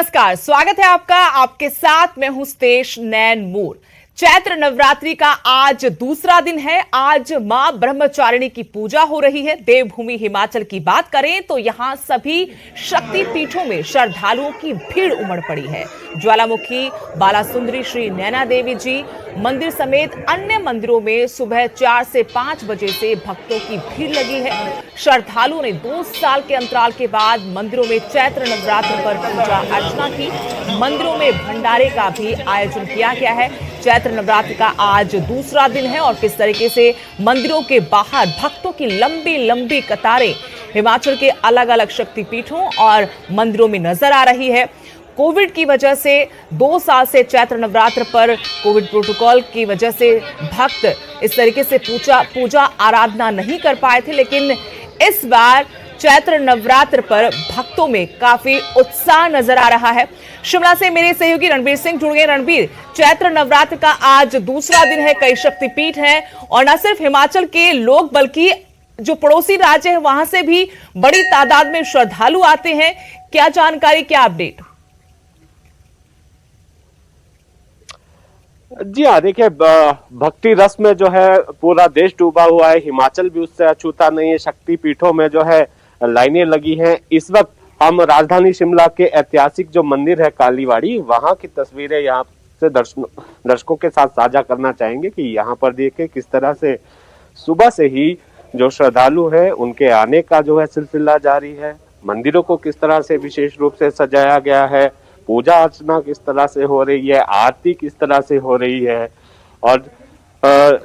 नमस्कार, स्वागत है आपका। आपके साथ मैं हूं स्तेश नैन मूर। चैत्र नवरात्रि का आज दूसरा दिन है। आज मां ब्रह्मचारिणी की पूजा हो रही है। देवभूमि हिमाचल की बात करें तो यहां सभी शक्ति पीठों में श्रद्धालुओं की भीड़ उमड़ पड़ी है। ज्वालामुखी, बालासुंदरी श्री नैना देवी जी मंदिर समेत अन्य मंदिरों में सुबह 4 से 5 बजे से भक्तों की भीड़ लगी है। श्रद्धालुओं ने 2 साल के अंतराल के बाद मंदिरों में चैत्र नवरात्र पर पूजा अर्चना की। मंदिरों में भंडारे का भी आयोजन किया गया है। चैत्र नवरात्र का आज दूसरा दिन है और किस तरीके से मंदिरों के बाहर भक्तों की लंबी लंबी कतारें हिमाचल के अलग अलग शक्तिपीठों और मंदिरों में नजर आ रही है। कोविड की वजह से 2 साल से चैत्र नवरात्र पर कोविड प्रोटोकॉल की वजह से भक्त इस तरीके से पूजा आराधना नहीं कर पाए थे, लेकिन इस बार चैत्र नवरात्र पर भक्तों में काफी उत्साह नजर आ रहा है। शिमला से मेरे सहयोगी रणबीर सिंह जुड़ गए। रणबीर, चैत्र नवरात्र का आज दूसरा दिन है, कई शक्तिपीठ हैं और न सिर्फ हिमाचल के लोग बल्कि जो पड़ोसी राज्य है वहां से भी बड़ी तादाद में श्रद्धालु आते हैं। क्या जानकारी, क्या अपडेट? जी हाँ, देखिए, भक्ति रस में जो है पूरा देश डूबा हुआ है। हिमाचल भी उससे अछूता नहीं है। शक्ति पीठों में जो है लाइनें लगी हैं। इस वक्त हम राजधानी शिमला के ऐतिहासिक जो मंदिर है कालीवाड़ी, वहां की तस्वीरें यहाँ से दर्शकों के साथ साझा करना चाहेंगे कि यहाँ पर देखें किस तरह से सुबह से ही जो श्रद्धालु है उनके आने का जो है सिलसिला जारी है। मंदिरों को किस तरह से विशेष रूप से सजाया गया है, पूजा अर्चना किस तरह से हो रही है, आरती किस तरह से हो रही है। और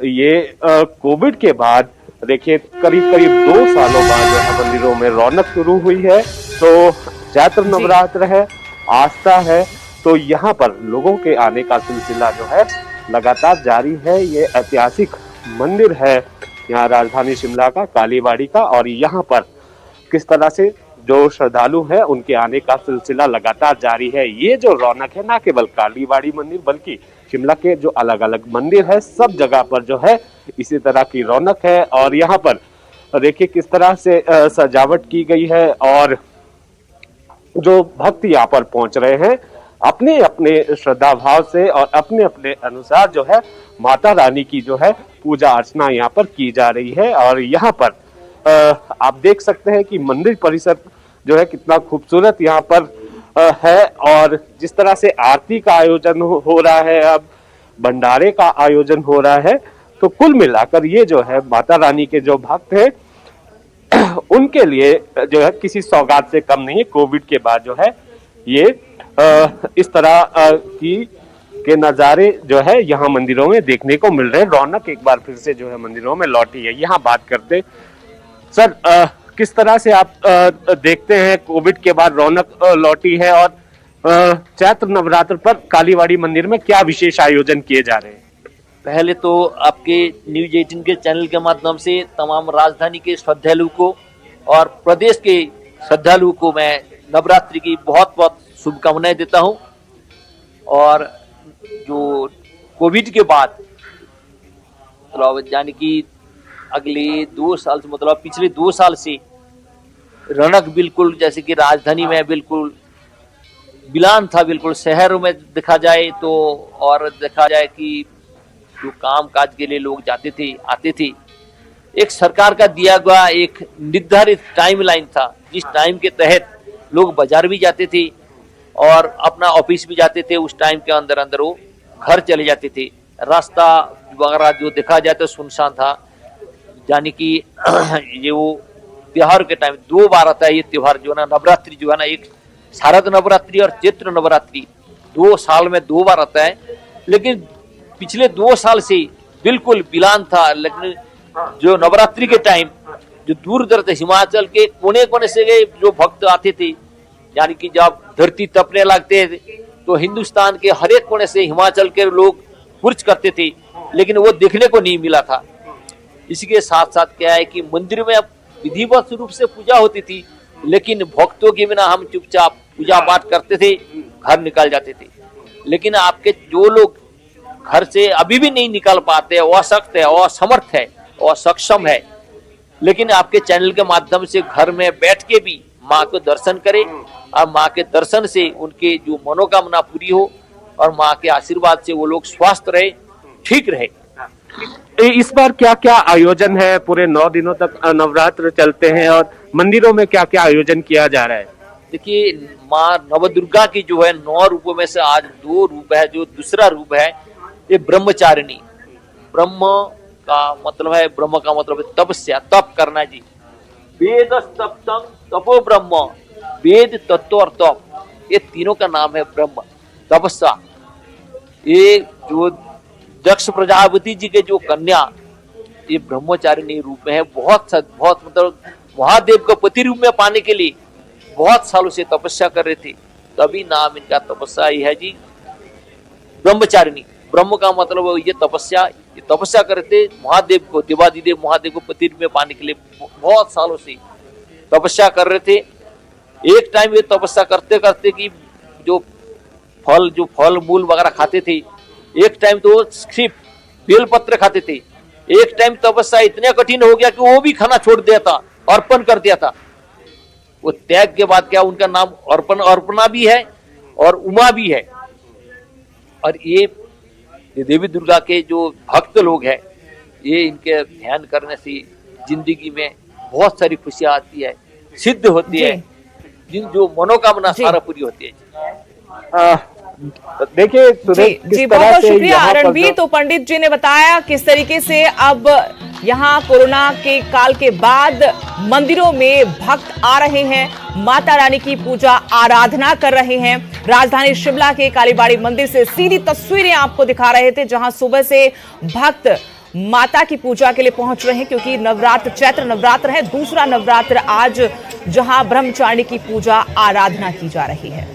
ये कोविड के बाद देखिए करीब 2 सालों बाद जो है मंदिरों में रौनक शुरू हुई है। तो चैत्र नवरात्र है, आस्था है, तो यहाँ पर लोगों के आने का सिलसिला जो है लगातार जारी है। ये ऐतिहासिक मंदिर है यहाँ राजधानी शिमला का, कालीवाड़ी का, और यहाँ पर किस तरह से जो श्रद्धालु है उनके आने का सिलसिला लगातार जारी है। ये जो रौनक है ना केवल कालीवाड़ी मंदिर बल्कि शिमला के जो अलग अलग मंदिर है सब जगह पर जो है इसी तरह की रौनक है। और यहाँ पर देखिए किस तरह से सजावट की गई है और जो भक्त यहाँ पर पहुंच रहे हैं अपने अपने श्रद्धा भाव से और अपने अपने अनुसार जो है माता रानी की जो है पूजा अर्चना यहाँ पर की जा रही है। और यहाँ पर आप देख सकते हैं कि मंदिर परिसर जो है कितना खूबसूरत यहाँ पर है। और जिस तरह से आरती का आयोजन हो रहा है, अब भंडारे का आयोजन हो रहा है, तो कुल मिलाकर ये जो है माता रानी के जो भक्त हैं उनके लिए जो है किसी सौगात से कम नहीं है। कोविड के बाद जो है ये इस तरह के नज़ारे जो है यहाँ मंदिरों में देखने को मिल रहे हैं। रौनक एक बार फिर से जो है मंदिरों में लौटी है। यहाँ बात करते सर, किस तरह से आप देखते हैं कोविड के बाद रौनक लौटी है और चैत्र नवरात्र पर कालीवाड़ी मंदिर में क्या विशेष आयोजन किए जा रहे हैं? पहले तो आपके न्यूज 18 के चैनल के माध्यम से तमाम राजधानी के श्रद्धालु को और प्रदेश के श्रद्धालु को मैं नवरात्रि की बहुत बहुत शुभकामनाएं देता हूं। और जो कोविड के बाद मतलब यानी कि अगले 2 साल से मतलब पिछले 2 साल से रौनक बिल्कुल जैसे कि राजधानी में बिल्कुल बिलान था। बिल्कुल शहरों में देखा जाए तो, और देखा जाए कि जो काम काज के लिए लोग जाते थे आते थे, एक सरकार का दिया हुआ एक निर्धारित टाइमलाइन था जिस टाइम के तहत लोग बाजार भी जाते थे और अपना ऑफिस भी जाते थे। उस टाइम के अंदर अंदर वो घर चले जाते थे। रास्ता वगैरह जो देखा जाए तो सुनसान था। यानी कि ये वो त्योहार के टाइम 2 बार आता है ये त्योहार जो है ना, नवरात्रि जो है ना, एक शारद नवरात्रि और चैत्र नवरात्रि 2 साल में 2 बार आता है। लेकिन पिछले 2 साल से बिल्कुल बिलान था। लेकिन जो नवरात्रि के टाइम जो दूर दराज हिमाचल के कोने कोने से जो भक्त आते थे, यानी कि जब धरती तपने लगते तो हिंदुस्तान के हर एक कोने से हिमाचल के लोग कुर्च करते थे, लेकिन वो देखने को नहीं मिला था। इसी के साथ साथ क्या है कि मंदिर में अब विधिवत रूप से पूजा होती थी, लेकिन भक्तों के बिना हम चुपचाप पूजा पाठ करते थे, घर निकल जाते थे। लेकिन आपके जो लोग घर से अभी भी नहीं निकल पाते, अशक्त है, असमर्थ है, असक्षम है, लेकिन आपके चैनल के माध्यम से घर में बैठ के भी माँ को दर्शन करें और माँ के दर्शन से उनके जो मनोकामना पूरी हो और माँ के आशीर्वाद से वो लोग स्वस्थ रहे, ठीक रहे। इस बार क्या क्या आयोजन है? पूरे 9 दिनों तक नवरात्र चलते हैं और मंदिरों में क्या क्या आयोजन किया जा रहा है? देखिए, माँ नवदुर्गा की जो है 9 रूपों में से आज 2 रूप है। जो दूसरा रूप है ये ब्रह्मचारिणी। ब्रह्म का मतलब है, ब्रह्म का मतलब है तपस्या, तप करना जी। वेद तप्तम तपो ब्रह्म, वेद तत्व और तप, ये तीनों का नाम है ब्रह्म, तपस्या। ये जो दक्ष प्रजापति जी के जो कन्या, ये ब्रह्मचारिणी रूप में है। बहुत मतलब महादेव को पति रूप में पाने के लिए बहुत सालों से तपस्या कर रहे थे, तभी नाम इनका तपस्या ही है जी, ब्रह्मचारिणी। ब्रह्म का मतलब ये तपस्या, ये तपस्या करते महादेव को, देवादिदेव महादेव को पति रूप में पाने के लिए बहुत सालों से तपस्या कर रहे थे। एक टाइम ये तपस्या करते करते कि जो फल मूल वगैरह खाते थे, एक टाइम तो सिर्फ बेलपत्र खाते थे। एक टाइम तपस्या इतना कठिन हो गया कि वो भी खाना छोड़ दिया था, अर्पण कर दिया था। वो त्याग के बाद क्या उनका नाम अर्पणा भी है और उमा भी है। और ये देवी दुर्गा के जो भक्त लोग हैं, ये इनके ध्यान करने से जिंदगी में बहुत सारी खुशियां आती है, सिद्ध होती है, जिन जो मनोकामना सारा पूरी होती है। देखिए जी बहुत बहुत शुक्रिया रणबीर। तो पंडित जी ने बताया किस तरीके से अब यहाँ कोरोना के काल के बाद मंदिरों में भक्त आ रहे हैं, माता रानी की पूजा आराधना कर रहे हैं। राजधानी शिमला के कालीबाड़ी मंदिर से सीधी तस्वीरें आपको दिखा रहे थे, जहां सुबह से भक्त माता की पूजा के लिए पहुंच रहे हैं, क्योंकि नवरात्र, चैत्र नवरात्र है, दूसरा नवरात्र आज, जहां ब्रह्मचारिणी की पूजा आराधना की जा रही है।